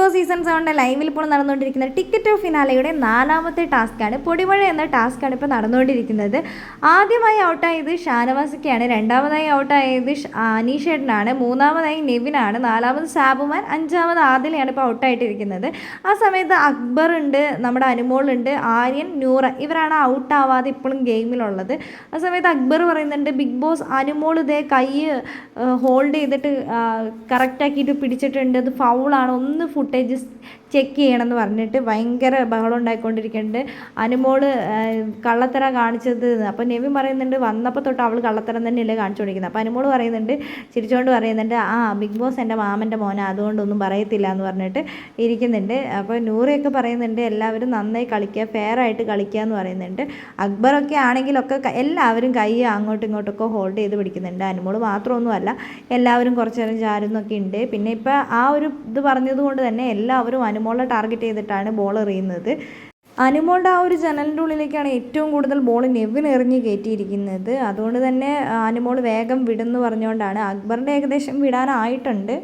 Boss season 7 ലൈവിൽ ഇപ്പോൾ നടന്നുകൊണ്ടിരിക്കുന്ന ടിക്കറ്റ് ഓഫ് ഫിനാലയുടെ 4ാമത്തെ ടാസ്ക്കാണ്. പൊടിമഴ എന്ന ടാസ്ക്കാണ് ഇപ്പോൾ നടന്നുകൊണ്ടിരിക്കുന്നത്. ആദ്യമായി ഔട്ടായത് ഷാനവാസിക്കാണ്, രണ്ടാമതായി ഔട്ടായത് അനീഷേട്ടനാണ്, മൂന്നാമതായി നെവിനാണ്, നാലാമത് സാബുമാൻ, അഞ്ചാമത് ആദിലയാണ് ഇപ്പോൾ ഔട്ടായിട്ടിരിക്കുന്നത്. ആ സമയത്ത് അക്ബർ ഉണ്ട്, നമ്മുടെ അനുമോളുണ്ട്, ആര്യൻ, നൂറ ഇവരാണ് ഔട്ടാവാതെ ഇപ്പോഴും ഗെയിമിലുള്ളത്. ആ സമയത്ത് അക്ബർ പറയുന്നുണ്ട് ബിഗ് ബോസ് അനുമോൾ ഇതേ കൈ ഹോൾഡ് ചെയ്തിട്ട് കറക്റ്റാക്കിയിട്ട് പിടിച്ചിട്ടുണ്ട്, അത് ഫൗളാണ്, ഒന്ന് ഫുട്ടേജ് ചെക്ക് ചെയ്യണമെന്ന് പറഞ്ഞിട്ട് ഭയങ്കര ബഹളം ഉണ്ടായിക്കൊണ്ടിരിക്കുന്നുണ്ട്. അനുമോൾ കള്ളത്തര കാണിച്ചത്. അപ്പോൾ നെവിൻ പറയുന്നുണ്ട് വന്നപ്പോൾ തൊട്ട് അവൾ കള്ളത്തരം തന്നെയല്ലേ കാണിച്ചുകൊണ്ടിരിക്കുന്നത്. അപ്പോൾ അനുമോൾ പറയുന്നുണ്ട്, ചിരിച്ചുകൊണ്ട് പറയുന്നുണ്ട് ബിഗ് ബോസ് എൻ്റെ മാമൻ്റെ മോനെ അതുകൊണ്ടൊന്നും പറയത്തില്ല എന്ന് പറഞ്ഞിട്ട് ഇരിക്കുന്നുണ്ട്. അപ്പോൾ നൂറയൊക്കെ പറയുന്നുണ്ട് എല്ലാവരും നന്നായി കളിക്കുക, ഫെയറായിട്ട് കളിക്കുക എന്ന് പറയുന്നുണ്ട്. അക്ബറൊക്കെ ആണെങ്കിലൊക്കെ എല്ലാവരും കൈ അങ്ങോട്ടും ഇങ്ങോട്ടൊക്കെ ഹോൾഡ് ചെയ്ത് പിടിക്കുന്നുണ്ട്. അനുമോൾ മാത്രമൊന്നുമല്ല, എല്ലാവരും കുറച്ച് നേരം ചാരുന്നൊക്കെ ഉണ്ട്. പിന്നെ ഇപ്പോൾ ആ ഒരു ഇത് പറഞ്ഞതുകൊണ്ട് തന്നെ എല്ലാവരും അനുമോളെ ടാർഗറ്റ് ചെയ്തിട്ടാണ് ബോൾ എറിയുന്നത്. അനുമോളുടെ ആ ഒരു ജനലിൻ്റെ ഉള്ളിലേക്കാണ് ഏറ്റവും കൂടുതൽ ബോൾ നെവിൻ എറിഞ്ഞ് കയറ്റിയിരിക്കുന്നത്. അതുകൊണ്ട് തന്നെ അനുമോൾ വേഗം വിടുന്നു പറഞ്ഞുകൊണ്ടാണ്. അക്ബറിൻ്റെ ഏകദേശം വിടാനായിട്ടുണ്ട്.